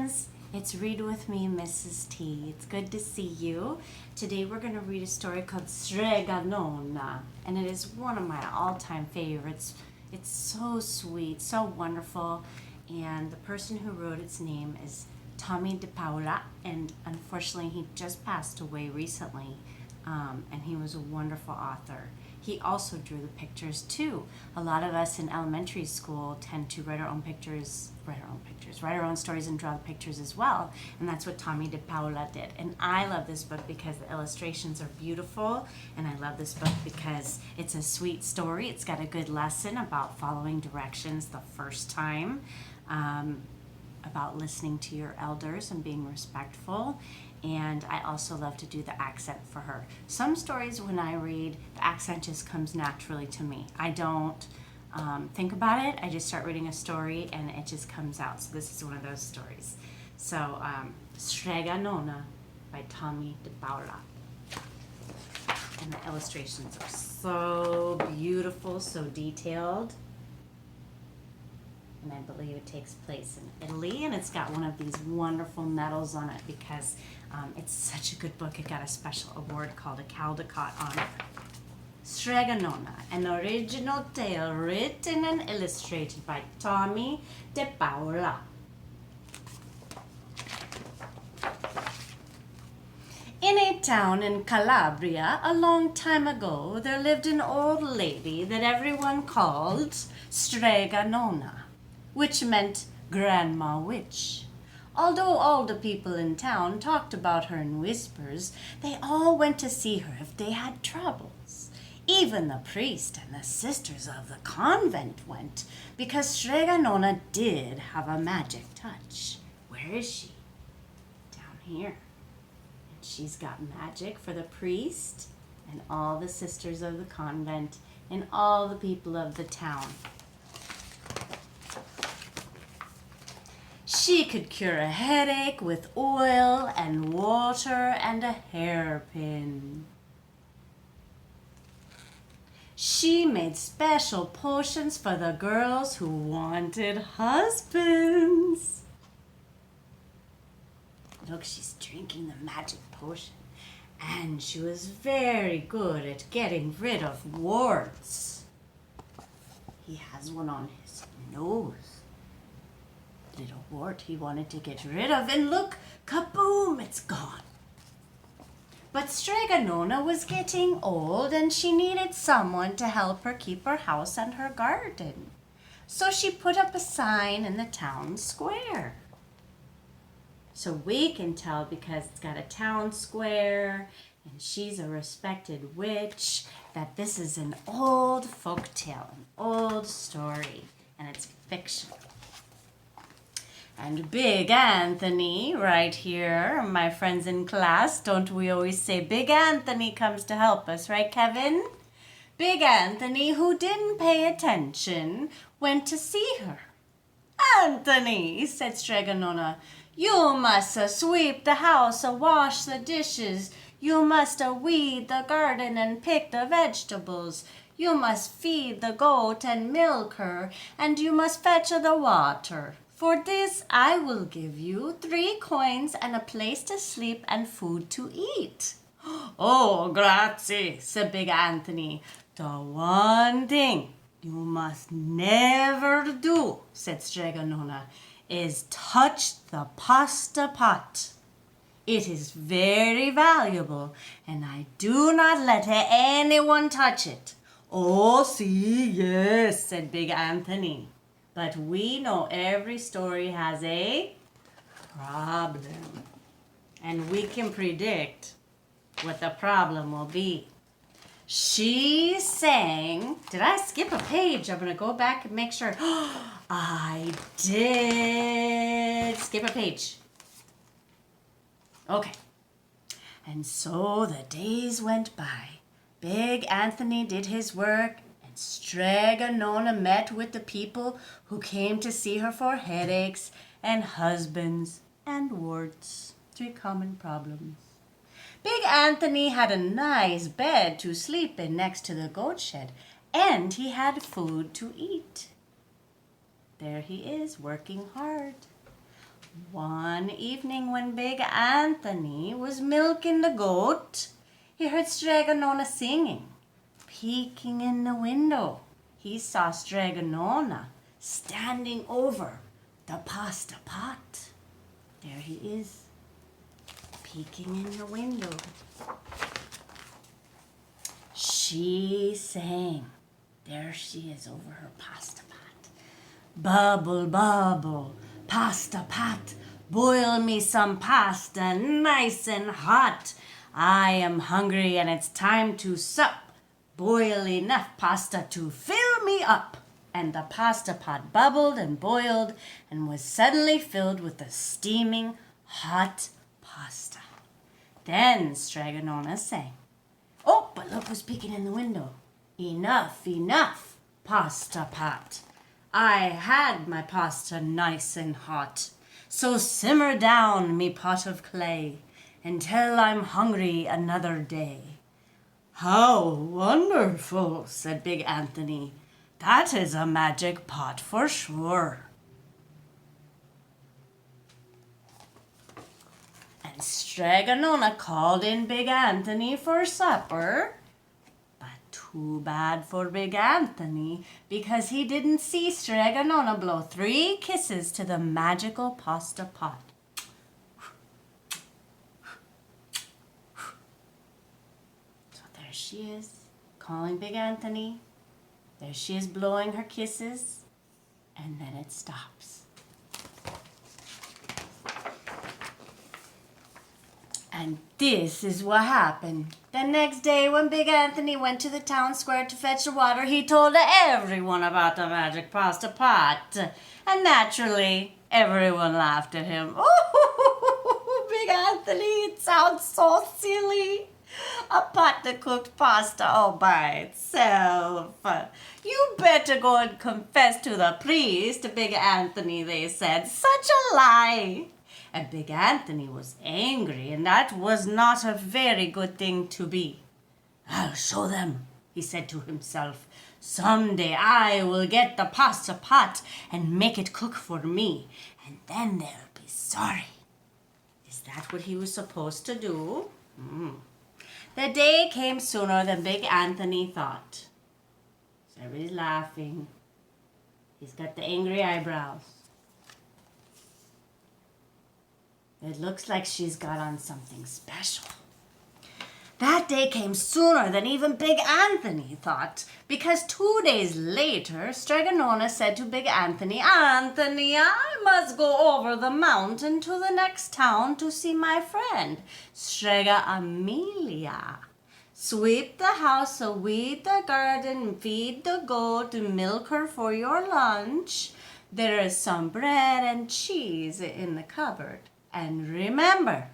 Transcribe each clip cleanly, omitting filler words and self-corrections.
friends, it's Read With Me, Mrs. T. It's good to see you. Today we're going to read a story called Strega Nona, and it is one of my all-time favorites. It's so sweet, so wonderful, and the person who wrote its name is Tommy De Paula, and unfortunately he just passed away recently, and he was a wonderful author. He also drew the pictures too. A lot of us in elementary school tend to write our own stories and draw the pictures as well. And that's what Tommy De Paula did. And I love this book because the illustrations are beautiful. And I love this book because it's a sweet story. It's got a good lesson about following directions the first time, about listening to your elders and being respectful. And I also love to do the accent for her. Some stories when I read, the accent just comes naturally to me. I don't think about it. I just start reading a story and it just comes out. So this is one of those stories. So Strega Nona by Tommy De Paula. And the illustrations are so beautiful, so detailed. And I believe it takes place in Italy, and it's got one of these wonderful medals on it because it's such a good book. It got a special award called a Caldecott on it. Strega Nona, an original tale written and illustrated by Tommy De Paula. In a town in Calabria, a long time ago, there lived an old lady that everyone called Strega Nona, which meant Grandma Witch. Although all the people in town talked about her in whispers, they all went to see her if they had troubles. Even the priest and the sisters of the convent went, because Strega Nona did have a magic touch. Where is she? Down here. And she's got magic for the priest and all the sisters of the convent and all the people of the town. She could cure a headache with oil and water and a hairpin. She made special potions for the girls who wanted husbands. Look, she's drinking the magic potion. And she was very good at getting rid of warts. He has one on his nose. Little wart he wanted to get rid of, and look, kaboom, it's gone. But Strega Nona was getting old, and she needed someone to help her keep her house and her garden. So she put up a sign in the town square. So we can tell because it's got a town square, and she's a respected witch, that this is an old folk tale, an old story, and it's fictional. And Big Anthony, right here, my friends in class, don't we always say Big Anthony comes to help us, right, Kevin? Big Anthony, who didn't pay attention, went to see her. Anthony, said Strega Nona, you must sweep the house, wash the dishes. You must weed the garden and pick the vegetables. You must feed the goat and milk her, and you must fetch the water. For this I will give you 3 coins and a place to sleep and food to eat. Oh, grazie, said Big Anthony. The one thing you must never do, said Strega Nona, is touch the pasta pot. It is very valuable, and I do not let anyone touch it. Oh, see, yes, said Big Anthony. But we know every story has a problem. And we can predict what the problem will be. She sang, did I skip a page? I'm going to go back and make sure. I did skip a page. Okay. And so the days went by. Big Anthony did his work. Strega Nona met with the people who came to see her for headaches and husbands and warts, 3 common problems. Big Anthony had a nice bed to sleep in next to the goat shed, and he had food to eat. There he is, working hard. One evening when Big Anthony was milking the goat, he heard Strega Nona singing. Peeking in the window, he saw Strega Nona standing over the pasta pot. There he is, peeking in the window. She sang. There she is over her pasta pot. Bubble, bubble, pasta pot, boil me some pasta nice and hot. I am hungry and it's time to sup. Boil enough pasta to fill me up. And the pasta pot bubbled and boiled and was suddenly filled with the steaming hot pasta. Then Strega Nona sang. Oh, but look who's peeking in the window. Enough, enough, pasta pot. I had my pasta nice and hot. So simmer down, me pot of clay, until I'm hungry another day. How wonderful, said Big Anthony. That is a magic pot for sure. And Strega Nona called in Big Anthony for supper. But too bad for Big Anthony, because he didn't see Strega Nona blow 3 kisses to the magical pasta pot. So there she is, calling Big Anthony. There she is blowing her kisses, and then it stops. And this is what happened. The next day when Big Anthony went to the town square to fetch the water, he told everyone about the magic pasta pot. And naturally, everyone laughed at him. Oh, Big Anthony, it sounds so silly. A pot that cooked pasta all by itself. You better go and confess to the priest, Big Anthony, they said. Such a lie. And Big Anthony was angry, and that was not a very good thing to be. I'll show them, he said to himself. Someday I will get the pasta pot and make it cook for me, and then they'll be sorry. Is that what he was supposed to do? The day came sooner than Big Anthony thought. So everybody's laughing. He's got the angry eyebrows. It looks like she's got on something special. That day came sooner than even Big Anthony thought, because 2 days later, Strega Nona said to Big Anthony, Anthony, I must go over the mountain to the next town to see my friend, Strega Amelia. Sweep the house, weed the garden, feed the goat, milk her for your lunch. There is some bread and cheese in the cupboard. And remember,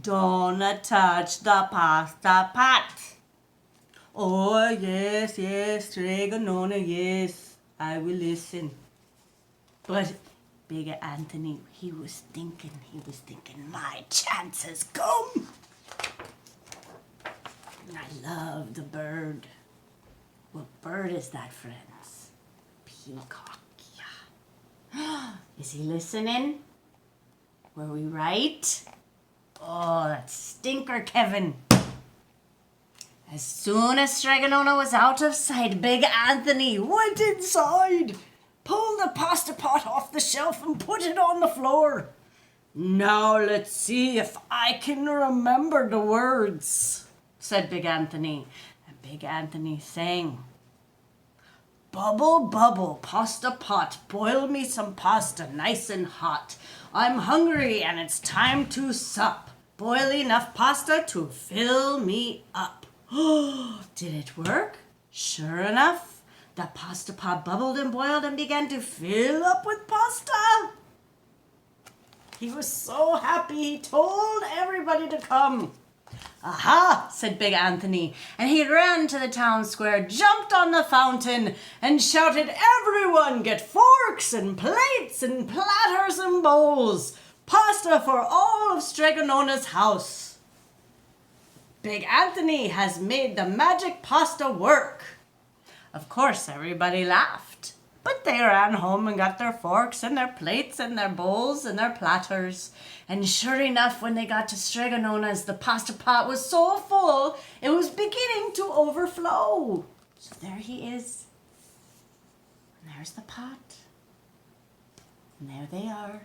don't touch the pasta pot. Oh, yes, Strega Nona, yes, I will listen. But Big Anthony, he was thinking, my chance has come. I love the bird. What bird is that, friends? Peacock, yeah. Is he listening? Were we right? Oh, that stinker, Kevin. As soon as Strega Nona was out of sight, Big Anthony went inside, pulled the pasta pot off the shelf and put it on the floor. Now let's see if I can remember the words, said Big Anthony. And Big Anthony sang. Bubble, bubble, pasta pot, boil me some pasta nice and hot. I'm hungry and it's time to sup. Boil enough pasta to fill me up. Did it work? Sure enough, the pasta pot bubbled and boiled and began to fill up with pasta. He was so happy he told everybody to come. Aha, said Big Anthony, and he ran to the town square, jumped on the fountain, and shouted, everyone get forks and plates and platters and bowls. Pasta for all of Strega Nona's house. Big Anthony has made the magic pasta work. Of course, everybody laughed. But they ran home and got their forks and their plates and their bowls and their platters. And sure enough, when they got to Strega Nona's, the pasta pot was so full, it was beginning to overflow. So there he is. And there's the pot. And there they are.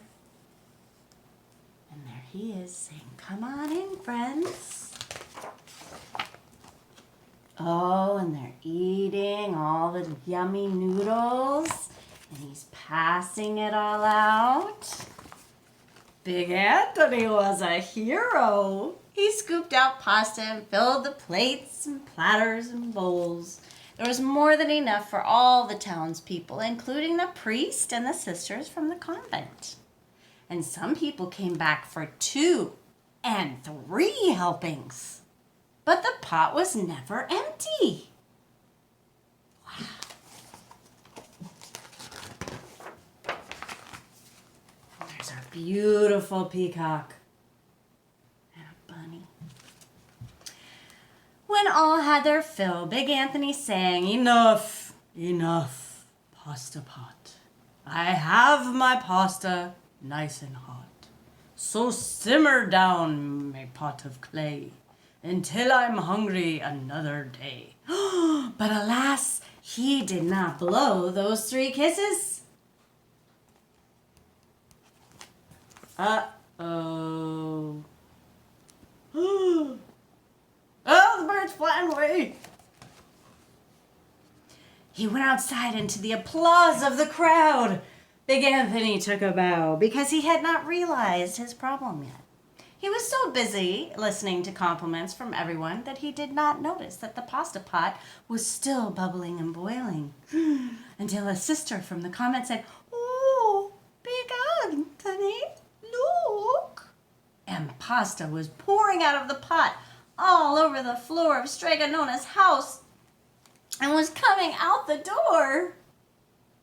And there he is saying, "Come on in, friends." Oh, and they're eating all the yummy noodles. And he's passing it all out. Big Anthony was a hero. He scooped out pasta and filled the plates and platters and bowls. There was more than enough for all the townspeople, including the priest and the sisters from the convent. And some people came back for 2 and 3 helpings. But the pot was never empty. Wow. And there's our beautiful peacock and a bunny. When all had their fill, Big Anthony sang, "Enough, enough, pasta pot. I have my pasta nice and hot. So simmer down, my pot of clay, until I'm hungry another day." But alas, he did not blow those 3 kisses. Uh-oh. Oh, the bird's flying away. He went outside into the applause of the crowd. Big Anthony took a bow because he had not realized his problem yet. He was so busy listening to compliments from everyone that he did not notice that the pasta pot was still bubbling and boiling. Until a sister from the convent said, "Oh, Big Anthony, look." And pasta was pouring out of the pot all over the floor of Strega Nona's house and was coming out the door.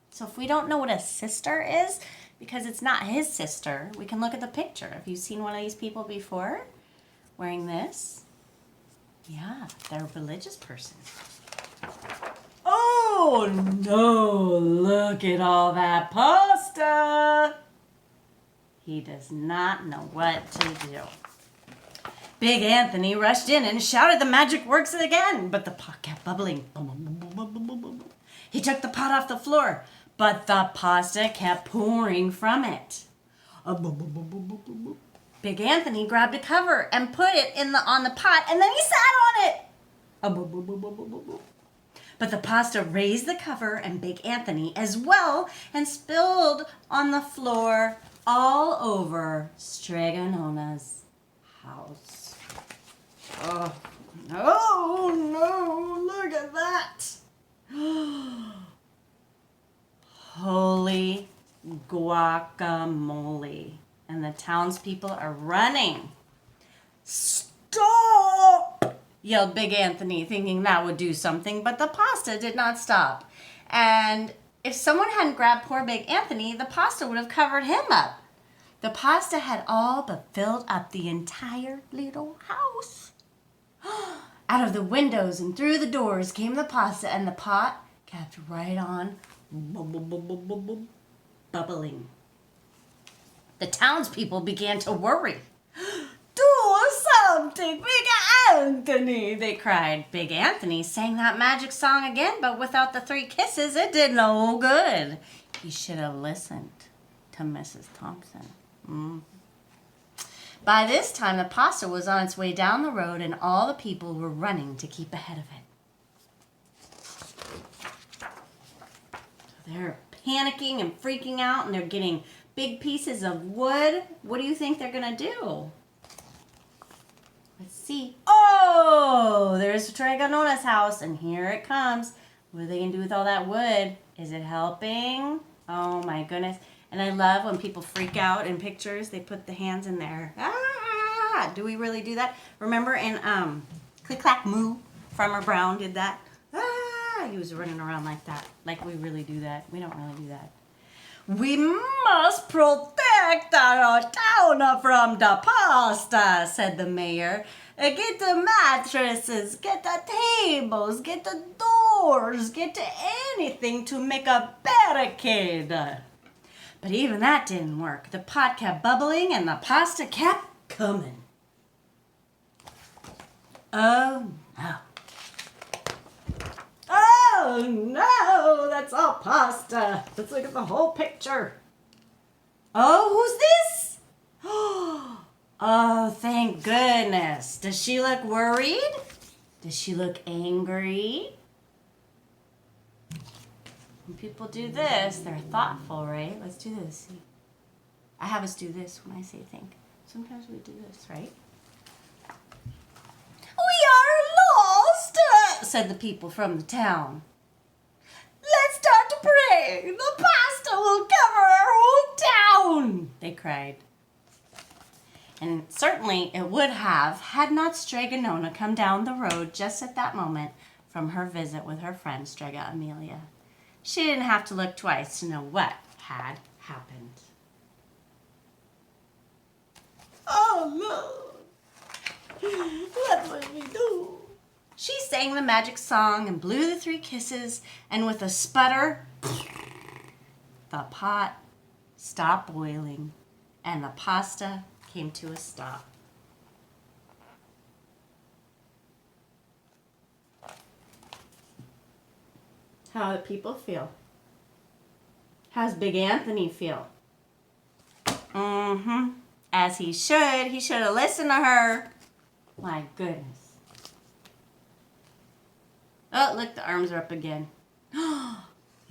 So if we don't know what a sister is, because it's not his sister, we can look at the picture. Have you seen one of these people before wearing this? Yeah, they're a religious person. Oh no, look at all that pasta. He does not know what to do. Big Anthony rushed in and shouted the magic words again, but the pot kept bubbling. He took the pot off the floor, but the pasta kept pouring from it. Big Anthony grabbed a cover and put it on the pot, and then he sat on it. But the pasta raised the cover and Big Anthony as well and spilled on the floor all over Strega Nona's house. Oh, no, look at that. Holy guacamole. And the townspeople are running. "Stop!" yelled Big Anthony, thinking that would do something, but the pasta did not stop. And if someone hadn't grabbed poor Big Anthony, the pasta would have covered him up. The pasta had all but filled up the entire little house. Out of the windows and through the doors came the pasta, and the pot kept right on bubbling. The townspeople began to worry. "Do something, Big Anthony," they cried. Big Anthony sang that magic song again, but without the 3 kisses, it did no good. He should have listened to Mrs. Thompson. By this time, the pasta was on its way down the road, and all the people were running to keep ahead of it. So they're panicking and freaking out, and they're getting big pieces of wood. What do you think they're going to do? Let's see. Oh, there's Strega Nona's house, and here it comes. What are they going to do with all that wood? Is it helping? Oh, my goodness. And I love when people freak out in pictures, they put the hands in there. Ah! Do we really do that? Remember in Click Clack Moo, Farmer Brown did that? Ah! He was running around like that. Like we really do that. We don't really do that. "We must protect our town from the pasta," said the mayor. Get the mattresses, get the tables, get the doors, get anything to make a barricade. But even that didn't work. The pot kept bubbling and the pasta kept coming. Oh no. Oh no, that's all pasta. Let's look at the whole picture. Oh, who's this? Oh, thank goodness. Does she look worried? Does she look angry? When people do this, they're thoughtful, right? Let's do this. See? I have us do this when I say think. Sometimes we do this, right? We are lost, said the people from the town. Let's start to pray. The pasta will cover our whole town, they cried. And certainly it would have had not Strega Nona come down the road just at that moment from her visit with her friend Strega Amelia. She didn't have to look twice to know what had happened. Oh, Lord, what will we do? She sang the magic song and blew the 3 kisses, and with a sputter, the pot stopped boiling, and the pasta came to a stop. How do people feel? How's Big Anthony feel? As he should. He should have listened to her. My goodness. Oh, look, the arms are up again. You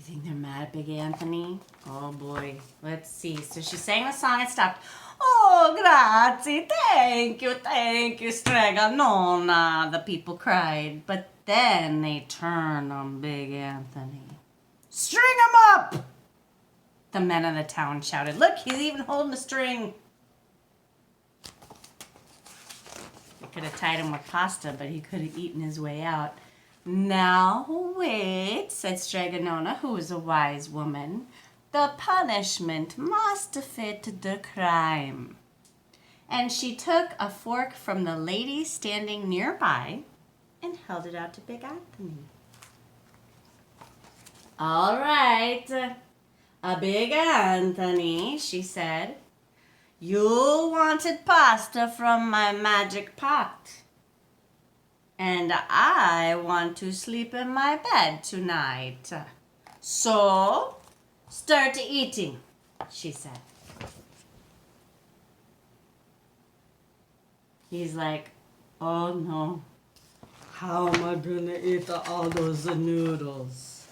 think they're mad at Big Anthony? Oh boy. Let's see. So she sang the song and stopped. Oh, grazie. Thank you, Strega Nona, the people cried. But then they turned on Big Anthony. String him up! The men of the town shouted. Look, he's even holding a string. They could have tied him with pasta, but he could have eaten his way out. Now wait, said Strega Nona, who was a wise woman. The punishment must fit the crime. And she took a fork from the lady standing nearby and held it out to Big Anthony. All right, Big Anthony, she said. You wanted pasta from my magic pot. And I want to sleep in my bed tonight. So, start eating, she said. He's like, oh no, how am I gonna eat all those noodles?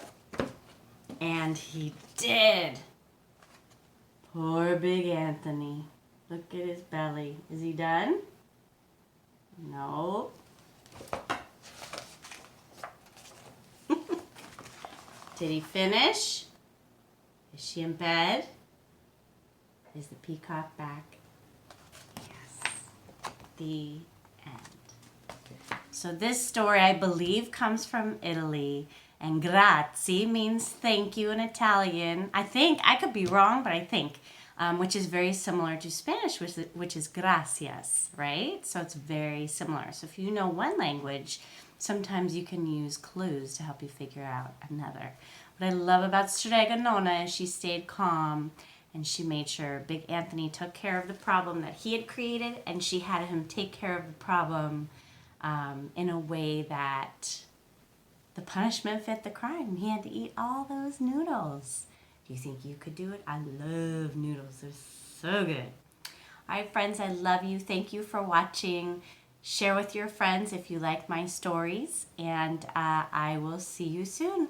And he did. Poor Big Anthony. Look at his belly. Is he done? No. Did he finish? Is she in bed? Is the peacock back? Yes. The end. So this story, I believe, comes from Italy. And grazie means thank you in Italian. I think, I could be wrong, but I think, which is very similar to Spanish, which is gracias, right? So it's very similar. So if you know one language, sometimes you can use clues to help you figure out another. What I love about Strega Nona is she stayed calm and she made sure Big Anthony took care of the problem that he had created, and she had him take care of the problem in a way that the punishment fit the crime. He had to eat all those noodles. Do you think you could do it? I love noodles. They're so good. All right, friends, I love you. Thank you for watching. Share with your friends if you like my stories, and I will see you soon.